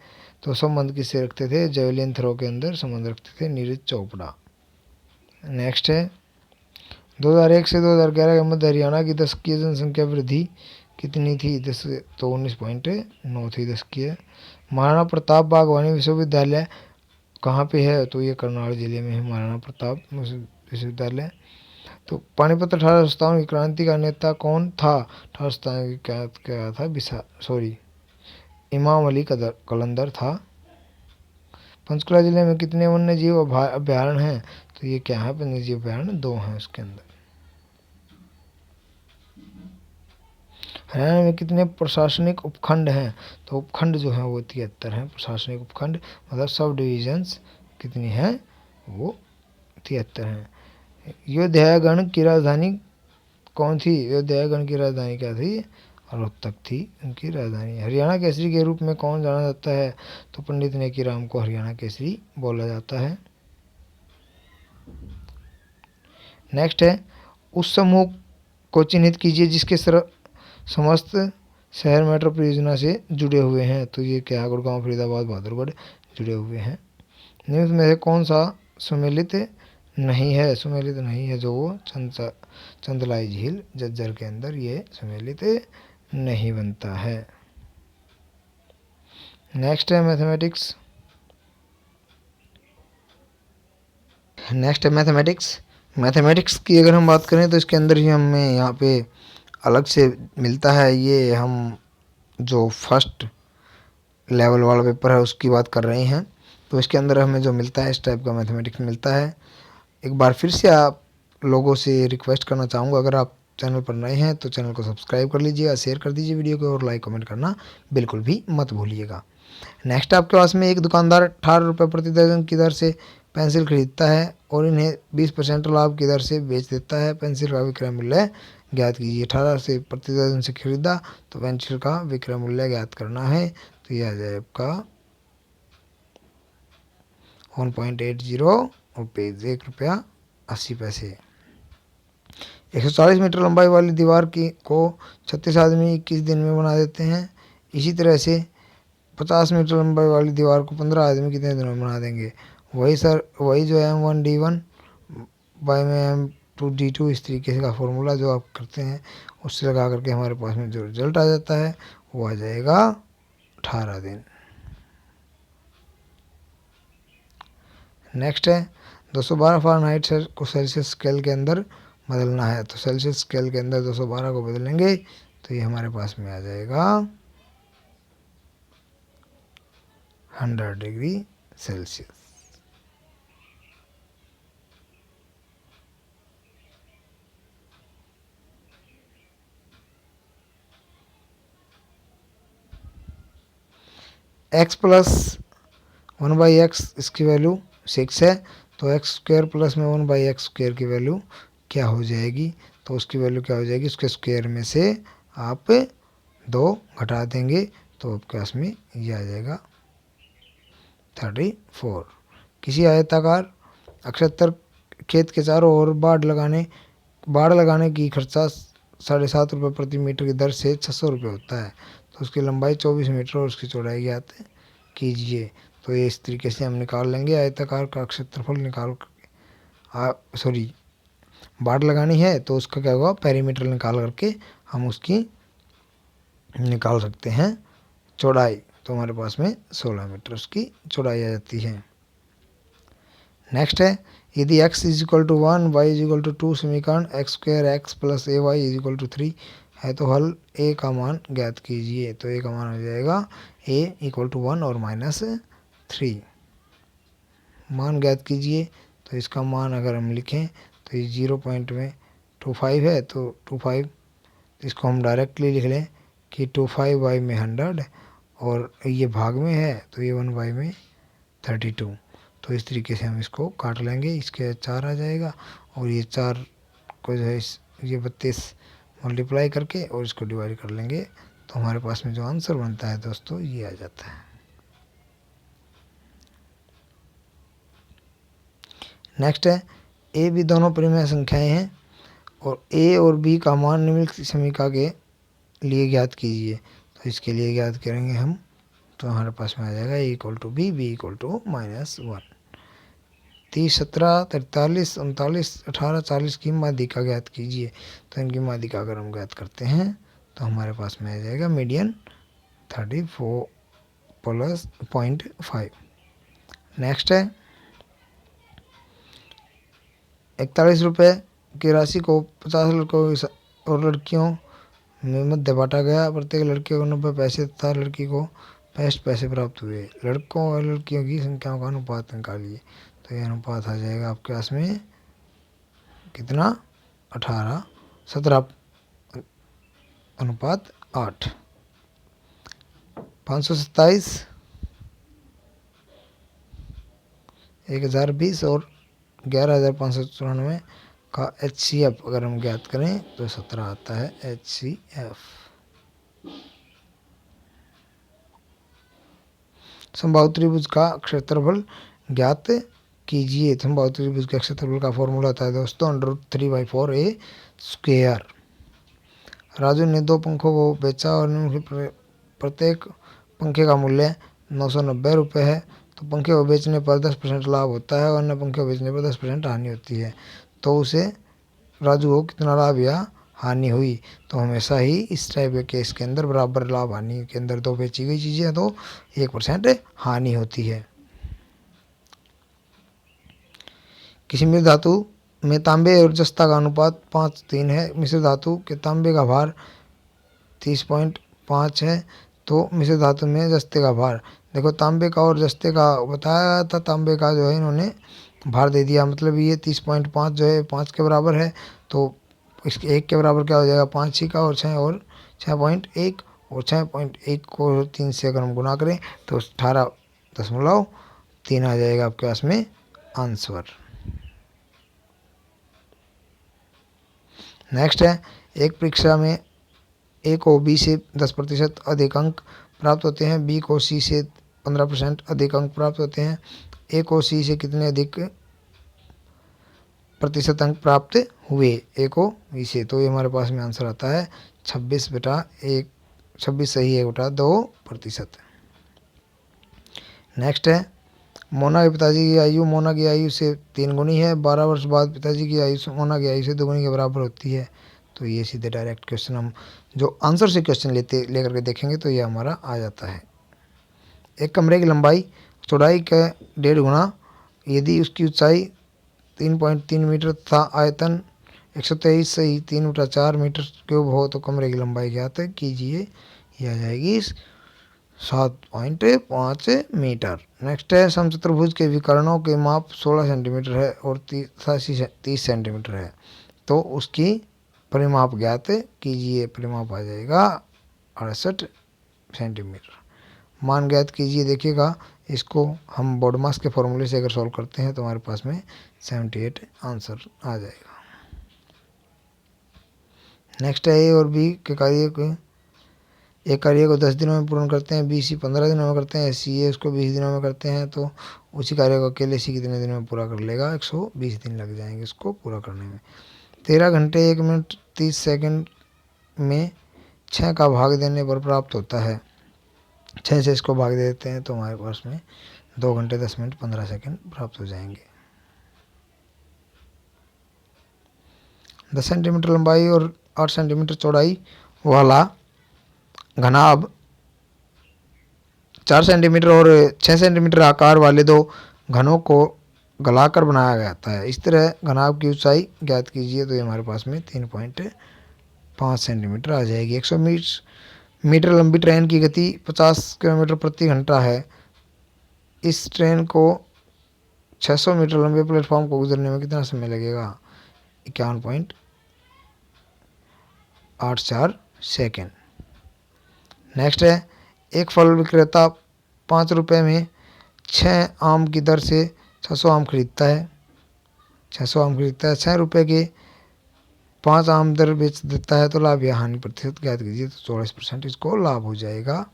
तो संबंध किससे रखते थे? जेवलिन थ्रो के अंदर संबंध रखते थे नीरज चोपड़ा। नेक्स्ट है 2001 से 2011 के मध्य हरियाणा की दशकीय जनसंख्या वृद्धि कितनी थी? 10 तो 19.9 थी दशकीय। महाराणा प्रताप बागवानी विश्वविद्यालय कहाँ पे है? तो ये करनाल जिले में है महाराणा प्रताप विश्वविद्यालय। तो पानीपत 1857 की क्रांति का नेता कौन था? 1857 की क्या था? इमाम अली कलंदर था। पंचकुला जिले में कितने वन्य जीव अभ्यारण्य हैं? तो ये क्या है? वन्य जीव अभ्यारण्य 2 हैं उसके अंदर। हरियाणा में कितने प्रशासनिक उपखंड हैं? तो उपखंड जो है वो 73 हैं। प्रशासनिक उपखंड मतलब सब डिविजन्स कितनी हैं? वो 73 हैं। योद्धागण की राजधानी कौन थी? योद्धागण की राजधानी क्या थी? रोहतक थी उनकी राजधानी। हरियाणा केसरी के रूप में कौन जाना जाता है? तो पंडित नेकीराम को हरियाणा केसरी बोला जाता है। नेक्स्ट है उस समूह को चिन्हित कीजिए जिसके समस्त शहर मेट्रो परियोजना से जुड़े हुए हैं। तो ये क्या? गुड़गांव, फरीदाबाद, बहादुरगढ़ जुड़े हुए हैं। निम्न में से कौन सा सुमेलित नहीं है? सुमेलित नहीं है जो वो चंदलाई झील झज्जर के अंदर ये सुमेलित नहीं बनता है। नेक्स्ट है मैथमेटिक्स। मैथमेटिक्स की अगर हम बात करें तो इसके अंदर ही हमें यहाँ पे अलग से मिलता है। ये हम जो फर्स्ट लेवल वाला पेपर है उसकी बात कर रहे हैं। तो इसके अंदर हमें जो मिलता है इस टाइप का मैथमेटिक्स मिलता है। एक बार फिर से आप लोगों से रिक्वेस्ट करना चाहूँगा, अगर आप चैनल पर नए हैं तो चैनल को सब्सक्राइब कर लीजिएगा, शेयर कर दीजिए वीडियो को और लाइक कमेंट करना बिल्कुल भी मत भूलिएगा। नेक्स्ट आपके पास में एक दुकानदार 18 रुपये प्रति दर्जन की दर से पेंसिल खरीदता है और इन्हें 20% लाभ की दर से बेच देता है। पेंसिल का विक्रय मूल्य ज्ञात कीजिए। 18 से प्रति दर्जन से खरीदा तो पेंसिल का विक्रय मूल्य ज्ञात करना है। तो यह आ जाए आपका 1.80 और पेज 1 रुपया 80 पैसे। 140 मीटर लंबाई वाली दीवार को 36 आदमी 21 दिन में बना देते हैं। इसी तरह से 50 मीटर लंबाई वाली दीवार को 15 आदमी कितने दिनों में बना देंगे? वही जो है M1D1 बाई में M2D2 इस तरीके का फॉर्मूला जो आप करते हैं उससे लगा करके हमारे पास में जो रिजल्ट आ जाता है वो आ जाएगा 18 दिन। नेक्स्ट है 212 फ़ारेनहाइट को सेल्सियस स्केल के अंदर बदलना है। तो सेल्सियस स्केल के अंदर 212 को बदलेंगे तो तो ये हमारे पास में आ जाएगा 100 degree Celsius. x plus 1/x इसकी वैल्यू 6 है, तो एक्स स्क्वायर प्लस में 1/x स्क्वायर की वैल्यू क्या हो जाएगी, तो उसकी वैल्यू क्या हो जाएगी, उसके स्क्वायर में से आप 2 घटा देंगे तो आपके पास में ये आ जाएगा 34। किसी आयताकार अक्षतर खेत के चारों ओर बाड़ लगाने की खर्चा 7.5 रुपये प्रति मीटर की दर से 600 रुपये होता है। तो उसकी लंबाई 24 मीटर और उसकी चौड़ाई ज्ञात कीजिए। तो ये इस तरीके से हम निकाल लेंगे आयताकार का क्षेत्रफल निकाल सॉरी बाड़ लगानी है तो उसका क्या होगा, पेरीमीटर निकाल करके हम उसकी निकाल सकते हैं चौड़ाई। तो हमारे पास में 16 मीटर उसकी चौड़ाई आ जाती है। नेक्स्ट है, यदि x is equal to 1 y is equal to 2 समीकरण x square x plus A Y is equal to 3 है तो हल a का मान ज्ञात कीजिए। तो a का मान हो जाएगा a इक्वल टू 1 और -3। मान ज्ञात कीजिए, तो इसका मान अगर हम लिखें तो ये 0.25 है, तो 25 इसको हम डायरेक्टली लिख लें कि 25 में 100 और ये भाग में है तो ये 1 में 32। तो इस तरीके से हम इसको काट लेंगे, इसके 4 आ जाएगा और ये 4 को जो है ये 32 मल्टीप्लाई करके और इसको डिवाइड कर लेंगे तो हमारे पास में जो आंसर बनता है दोस्तों ये आ जाता है। नेक्स्ट है, ए बी दोनों परिमेय संख्याएं हैं और ए और बी का मान निम्नलिखित समीकरण के लिए ज्ञात कीजिए। तो इसके लिए ज्ञात करेंगे हम, तो हमारे पास में आ जाएगा A equal to B, B equal to -1। 30, 17, 43, 39, 18, 40 की माध्यिका ज्ञात कीजिए। तो इनकी माध्यिका अगर हम ज्ञात करते हैं तो हमारे पास में आ जाएगा मीडियन 34 प्लस 0.5। नेक्स्ट है, 41 रुपये की राशि को 50 लड़कों और लड़कियों में मध्य बांटा गया। प्रत्येक लड़के को 90 पैसे तथा लड़की को 65 पैसे प्राप्त हुए। लड़कों और लड़कियों की संख्याओं का अनुपात निकालिए। तो ये अनुपात आ जाएगा आपके पास में कितना, 17:8। 527, 1020 और 11,594 का HCF अगर हम ज्ञात करें तो 17 आता है HCF। समबाहु त्रिभुज का क्षेत्रफल ज्ञात कीजिए। समबाहु त्रिभुज का क्षेत्रफल का फॉर्मूला होता है दोस्तों √3/4a²। राजू ने 2 पंखों को बेचा और प्रत्येक पंखे का मूल्य 990 रुपये है। तो पंखे को बेचने पर 10% लाभ होता है और अन्य पंखे को बेचने पर 10% हानि होती है। तो उसे राजू को कितना लाभ या हानि हुई। तो हमेशा ही इस टाइप के केस के अंदर बराबर लाभ हानि के अंदर 2 बेची गई चीज़ें तो 1% हानि होती है। किसी मृत धातु में तांबे और जस्ता का अनुपात 5:3 है। मिश्र धातु के तांबे का भार 30.5 है। तो मिश्र धातु में जस्ते का भार, देखो तांबे का और जस्ते का बताया था, तांबे का जो है इन्होंने भार दे दिया, मतलब ये 30.5 जो है 5 के बराबर है। तो इसके 1 के बराबर क्या हो जाएगा, 5 ही का, और 6 और 6.1 और 6.1 को 3 से अगर हम गुना करें तो 18.3 आ जाएगा आपके पास में आंसर। नेक्स्ट है, एक परीक्षा में ए को बी से 10% अधिक अंक प्राप्त होते हैं, बी को सी से 15% अधिक अंक प्राप्त होते हैं। ए को सी से कितने अधिक प्रतिशत अंक प्राप्त हुए, ए को बी से। तो ये हमारे पास में आंसर आता है 26/1, 26 सही है बटा 2%। नेक्स्ट है, मोना के पिताजी की आयु मोना की आयु से 3 गुनी है। 12 वर्ष बाद पिताजी की आयु मोना की आयु से 2 गुनी के बराबर होती है। तो ये सीधे डायरेक्ट क्वेश्चन हम जो आंसर से क्वेश्चन लेकर के देखेंगे तो ये हमारा आ जाता है। एक कमरे की लंबाई चौड़ाई के 1.5 गुना यदि उसकी ऊंचाई 3.3 मीटर तथा आयतन 123 सही 3/4 मीटर क्यूब हो तो कमरे की लंबाई ज्ञात कीजिए। यह आ जाएगी 7.5 मीटर। नेक्स्ट है समचतुर्भुज के विकर्णों के माप 16 सेंटीमीटर है और 30 सेंटीमीटर है, तो उसकी परिमाप ज्ञात कीजिए। परिमाप आ जाएगा 68 सेंटीमीटर। मान ज्ञात कीजिए। देखिएगा, इसको हम बोडमास के फॉर्मूले से अगर सॉल्व करते हैं तो हमारे पास में 78 आंसर आ जाएगा। नेक्स्ट है ए और बी के कार्य को, एक कार्य को 10 दिनों में पूर्ण करते हैं, बी सी 15 दिनों में करते हैं, सी ए उसको 20 दिनों में करते हैं, तो उसी कार्य को अकेले सी कितने दिनों में पूरा कर लेगा? 120 दिन लग जाएंगे इसको पूरा करने में। 13 घंटे 1 मिनट 30 सेकंड में 6 का भाग देने पर प्राप्त होता है। 6 से इसको भाग दे देते हैं तो हमारे पास में 2 घंटे 10 मिनट 15 सेकंड प्राप्त हो जाएंगे। 10 सेंटीमीटर लंबाई और 8 सेंटीमीटर चौड़ाई वाला घनाभ 4 सेंटीमीटर और 6 सेंटीमीटर आकार वाले दो घनों को गलाकर बनाया जाता है। इस तरह घनाभ की ऊंचाई ज्ञात कीजिए। तो ये हमारे पास में 3.5 सेंटीमीटर आ जाएगी। 100 मीटर लंबी ट्रेन की गति 50 किलोमीटर प्रति घंटा है। इस ट्रेन को 600 मीटर लंबे प्लेटफॉर्म को गुजरने में कितना समय लगेगा? 51.84 सेकेंड। नेक्स्ट है, एक फल विक्रेता 5 रुपये में 6 आम की दर से 600 आम खरीदता है। 6 रुपये के 5 आम दर बेच देता है, तो लाभ या हानि प्रतिशत ज्ञात कीजिए। तो 24% इसको लाभ हो जाएगा।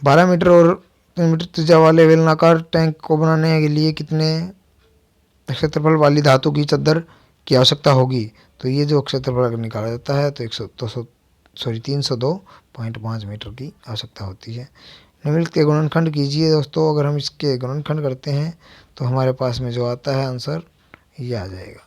12 मीटर और 3 मीटर त्रिज्या वाले बेलनाकार टैंक को बनाने के लिए कितने क्षेत्रफल वाली धातु की चद्दर की आवश्यकता होगी? तो ये जो क्षेत्रफल अगर निकाला जाता है तो 302.5 मीटर की आवश्यकता होती है। निम्नलिखित के गुणनखंड कीजिए। दोस्तों, अगर हम इसके गुणनखंड करते हैं तो हमारे पास में जो आता है आंसर ये आ जाएगा।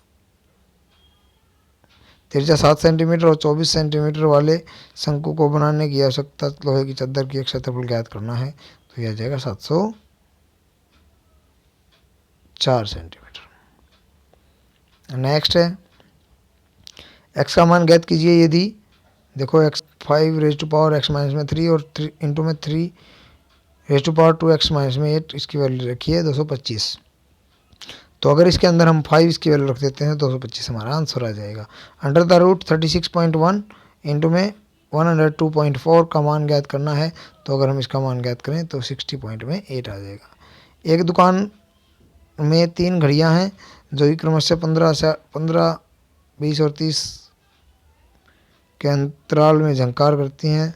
त्रिज्या 7 सेंटीमीटर और 24 सेंटीमीटर वाले शंकु को बनाने की आवश्यकता लोहे की चद्दर की क्षेत्रफल ज्ञात करना है। तो यह आ जाएगा 704 सेंटीमीटर। नेक्स्ट है, x का मान ज्ञात कीजिए। यदि देखो x 5 और 3 इंटू में 3 इसकी वैल्यू रखी है 225। तो अगर इसके अंदर हम 5 इसकी वैल्यू रख देते हैं 225 हमारा आंसर आ जाएगा। अंडर द रूट 36.1 इंटू में 102.4 का मान ज्ञात करना है। तो अगर हम इसका मान ज्ञात करें तो 60.8 आ जाएगा। एक दुकान में 3 घड़ियां हैं जो कि क्रमशः 15, 20 और 30 के अंतराल में झंकार करती हैं।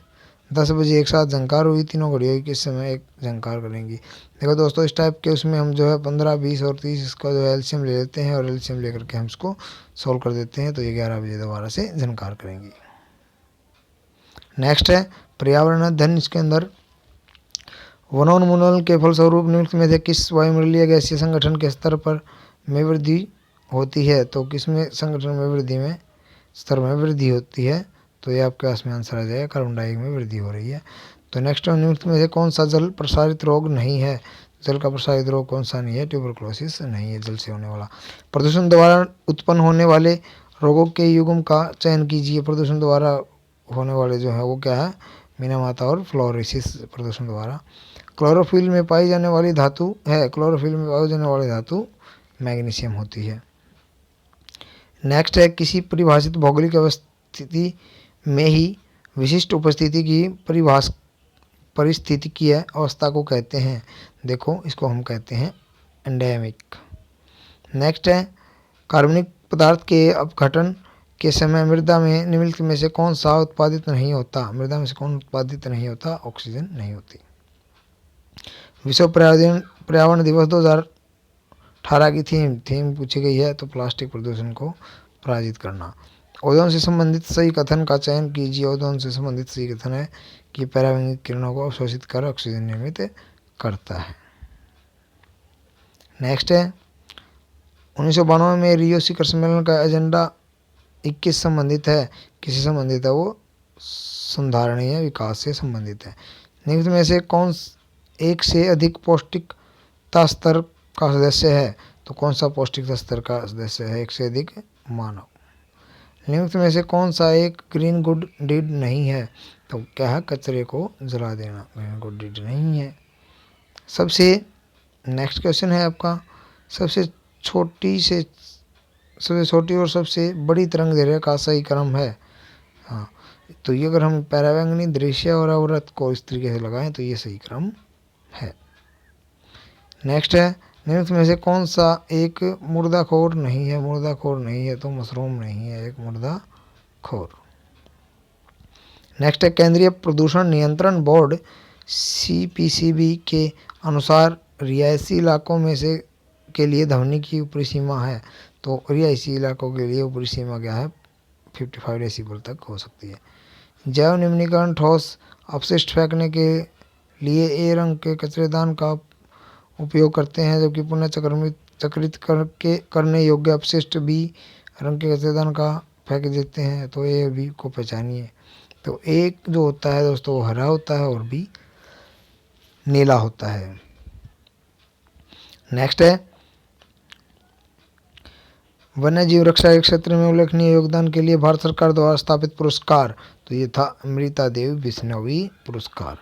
10 बजे एक साथ झंकार हुई। तीनों घड़ियों की किस समय एक झंकार करेंगी? देखो दोस्तों, इस टाइप के उसमें हम जो है 15, 20 और 30 इसका जो है एलसीएम ले लेते हैं और एलसीएम लेकर के हम इसको सॉल्व कर देते हैं। तो ये 11 बजे दोबारा से झंकार करेंगी। नेक्स्ट है, पर्यावरण अध्ययन। इसके अंदर वनोन्मूलन के फलस्वरूप निम्नलिखित में से किस वायुमंडलीय गैसीय संगठन के स्तर पर में वृद्धि होती है? तो किसमें संगठन में स्तर में वृद्धि होती है? तो ये आपके पास में आंसर आ जाएगा, कार्बन डाइऑक्साइड में वृद्धि हो रही है। तो नेक्स्ट निम्नलिखित में से कौन सा जल प्रसारित रोग नहीं है? जल का प्रसारित रोग कौन सा नहीं है? ट्यूबरकुलोसिस नहीं है जल से होने वाला। प्रदूषण द्वारा उत्पन्न होने वाले रोगों के युग्म का चयन कीजिए। प्रदूषण द्वारा होने वाले जो है वो क्या है? मीनामाता और फ्लोरोसिस प्रदूषण द्वारा। क्लोरोफिल में पाई जाने वाली धातु है, क्लोरोफिल में पाई जाने वाली धातु मैग्नीशियम होती है। नेक्स्ट है, किसी परिभाषित भौगोलिक अवस्थिति में ही विशिष्ट उपस्थिति की परिस्थितिकीय अवस्था को कहते हैं। देखो, इसको हम कहते हैं एंडेमिक। नेक्स्ट है, कार्बनिक पदार्थ के अपघटन के समय मृदा में निम्नलिखित में से कौन सा उत्पादित नहीं होता? मृदा में से कौन उत्पादित नहीं होता? ऑक्सीजन नहीं होती। विश्व पर्यावरण दिवस 2018 की थीम पूछी गई है, तो प्लास्टिक प्रदूषण को पराजित करना। ओजोन से संबंधित सही कथन का चयन कीजिए। ओजोन से संबंधित सही कथन है कि पराबैंगनी किरणों को अवशोषित कर ऑक्सीजन निर्मित करता है। नेक्स्ट है, 1992 में रियो शिखर सम्मेलन का एजेंडा 21 संबंधित है। किससे संबंधित है? वो संधारणीय विकास से संबंधित है। निम्नलिखित में से कौन एक से अधिक पौष्टिकता स्तर का सदस्य है? तो कौन सा पौष्टिकता स्तर का सदस्य है? एक से अधिक मानव। निम्नलिखित में से कौन सा एक ग्रीन गुड डीड नहीं है? तो क्या है? कचरे को जला देना ग्रीन गुड डीड नहीं है। सबसे नेक्स्ट क्वेश्चन है आपका, सबसे छोटी और सबसे बड़ी तरंग दैर्घ्य का सही क्रम है। हाँ, तो ये अगर हम परावैंगनी, दृश्य और अवरत को इस तरीके से लगाएं तो ये सही क्रम है। नेक्स्ट है, निम्नलिखित में से कौन सा एक मुर्दाखोर नहीं है? मुर्दाखोर नहीं है तो मशरूम नहीं है एक मुर्दाखोर। नेक्स्ट है, केंद्रीय प्रदूषण नियंत्रण बोर्ड CPCB के अनुसार रिहायशी इलाकों में से के लिए ध्वनि की ऊपरी सीमा है। तो रिहायशी इलाकों के लिए ऊपरी सीमा क्या है? 55 डेसिबल तक हो सकती है। जैव निम्नीकरण ठोस अपशिष्ट फेंकने के लिए ए रंग के कचरेदान का उपयोग करते हैं, जबकि पुनः चक्रित करने योग्य अपशिष्ट बी रंग के कचरेदान का फेंक देते हैं। तो ए और बी को पहचानिए। तो एक जो होता है दोस्तों वो हरा होता है और बी नीला होता है। नेक्स्ट है, वन्य जीव रक्षा के क्षेत्र में उल्लेखनीय योगदान के लिए भारत सरकार द्वारा स्थापित पुरस्कार। तो ये था अमृता देवी बिश्नोई पुरस्कार।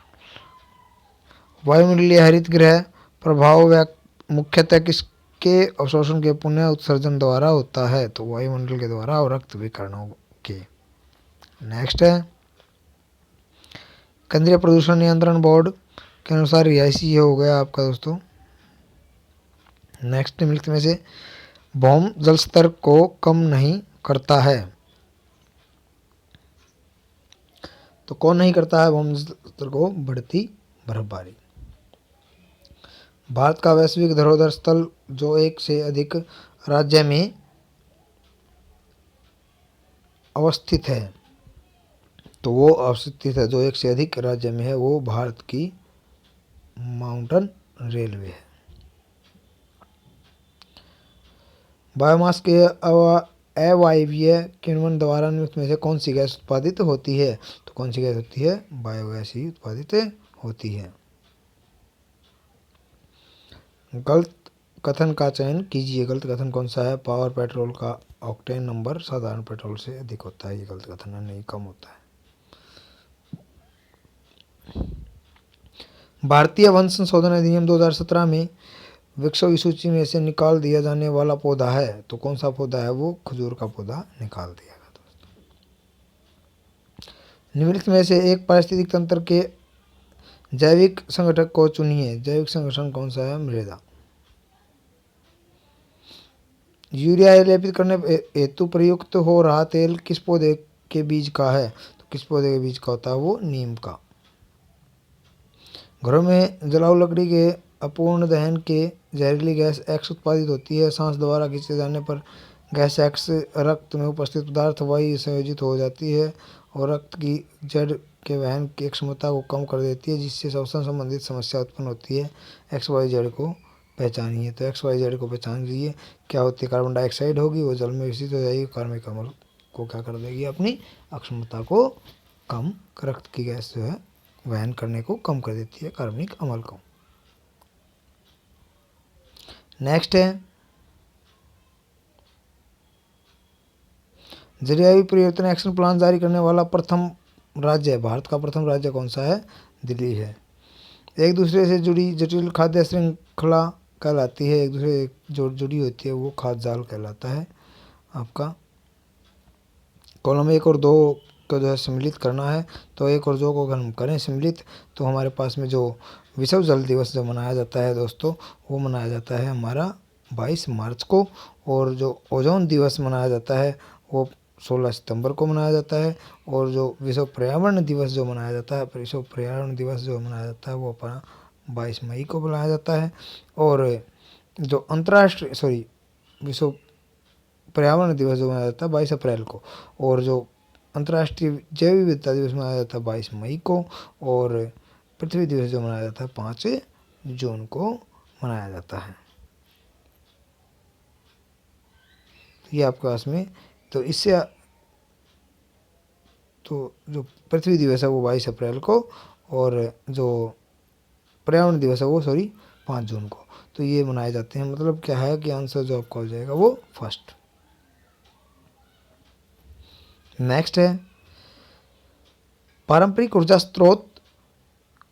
वायुमंडलीय हरित गृह प्रभाव मुख्यतः किसके अवशोषण के पुनः उत्सर्जन द्वारा होता है? तो वायुमंडल के द्वारा और रक्त विकिरणों के। नेक्स्ट है, केंद्रीय प्रदूषण नियंत्रण बोर्ड के अनुसार रिहायशी हो गया आपका दोस्तों। नेक्स्ट निम्नलिखित में से भौम जल स्तर को कम नहीं करता है? तो कौन नहीं करता है भौम जल स्तर को? बढ़ती बर्फबारी। भारत का वैश्विक धरोहर स्थल जो एक से अधिक राज्य में अवस्थित है, तो वो अवस्थित है जो एक से अधिक राज्य में है, वो भारत की माउंटेन रेलवे है। बायोमास के अवायवीय किण्वन द्वारा निम्नलिखित में से कौन सी गैस उत्पादित होती है? तो कौन सी गैस होती है? बायोगैस ही उत्पादित होती है। गलत कथन का चयन कीजिए। गलत कथन कौन सा है? पावर पेट्रोल का ऑक्टेन नंबर साधारण पेट्रोल से अधिक होता है। ये गलत कथन है, नहीं कम होता है। भारतीय वन संशोधन अधिनियम 2017 में वृक्षों की सूची में से निकाल दिया जाने वाला पौधा है। तो कौन सा पौधा है? वो खजूर का पौधा निकाल दिया गया दोस्तों। निम्नलिखित में से एक पारिस्थितिक तंत्र के जैविक संगठक को चुनिए। जैविक संगठन कौन सा है? मृदा। यूरिया लेपित करने हेतु प्रयुक्त हो रहा तेल किस पौधे के बीज का है? तो किस पौधे के बीज का होता है? वो नीम का। घरों में जलाऊ लकड़ी के अपूर्ण दहन के जहरीली गैस एक्स उत्पादित होती है। सांस द्वारा खींचे जाने पर गैस एक्स रक्त में उपस्थित पदार्थ वाई संयोजित हो जाती है और रक्त की जड़ के वहन की क्षमता को कम कर देती है, जिससे श्वसन संबंधित समस्या उत्पन्न होती है। एक्स वाई जेड को पहचानिए। तो एक्स वाई जेड को पहचान लीजिए। क्या होती है? कार्बन डाइऑक्साइड होगी, वो जल में विकसित हो जाएगी। कार्बनिक अम्ल को क्या कर देगी? अपनी अक्षमता को कम, रक्त की गैस जो है वहन करने को कम कर देती है, कार्बनिक अम्ल को। नेक्स्ट है, जलवायु परिवर्तन एक्शन प्लान जारी करने वाला प्रथम राज्य है। भारत का प्रथम राज्य कौन सा है? दिल्ली है। एक दूसरे से जुड़ी जटिल खाद्य श्रृंखला कहलाती है। एक दूसरे जो जुड़ी होती है वो खाद्य जाल कहलाता है आपका। कॉलम 1 और 2 को जो है सम्मिलित करना है। तो 1 और 2 को अगर हम करें सम्मिलित तो हमारे पास में जो विश्व जल दिवस जो मनाया जाता है दोस्तों, वो मनाया जाता है हमारा 22 मार्च को। और जो ओजोन दिवस मनाया जाता है वो 16 सितंबर को मनाया जाता है। और जो विश्व पर्यावरण दिवस जो मनाया जाता है, विश्व पर्यावरण दिवस जो मनाया जाता है वो अपना 22 मई को मनाया जाता है। और जो अंतर्राष्ट्रीय विश्व पर्यावरण दिवस जो मनाया जाता है 22 अप्रैल को। और जो अंतर्राष्ट्रीय जैव विविधता दिवस मनाया जाता है 22 मई को। और पृथ्वी दिवस जो मनाया जाता है 5 जून को मनाया जाता है। ये आपके पास में तो इससे तो जो पृथ्वी दिवस है वो 22 अप्रैल को और जो पर्यावरण दिवस है वो 5 5 जून को। तो ये मनाए जाते हैं। मतलब क्या है कि आंसर जो आपका हो जाएगा वो फर्स्ट। नेक्स्ट है, पारंपरिक ऊर्जा स्रोत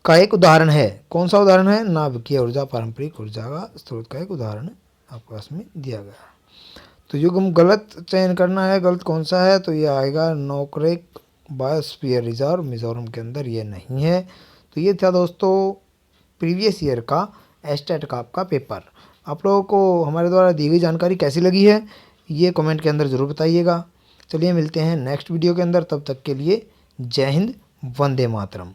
का एक उदाहरण है। कौन सा उदाहरण है? नाभिकीय ऊर्जा पारंपरिक ऊर्जा का स्रोत का एक उदाहरण आपको इसमें दिया गया है। तो युग्म गलत चयन करना है, गलत कौन सा है? तो ये आएगा नोकरेक बायोस्फीयर रिजर्व, मिजोरम के अंदर ये नहीं है। तो ये था दोस्तों प्रीवियस ईयर का एस्टेट का आपका पेपर। आप लोगों को हमारे द्वारा दी गई जानकारी कैसी लगी है ये कमेंट के अंदर ज़रूर बताइएगा। चलिए मिलते हैं नेक्स्ट वीडियो के अंदर, तब तक के लिए जय हिंद, वंदे मातरम।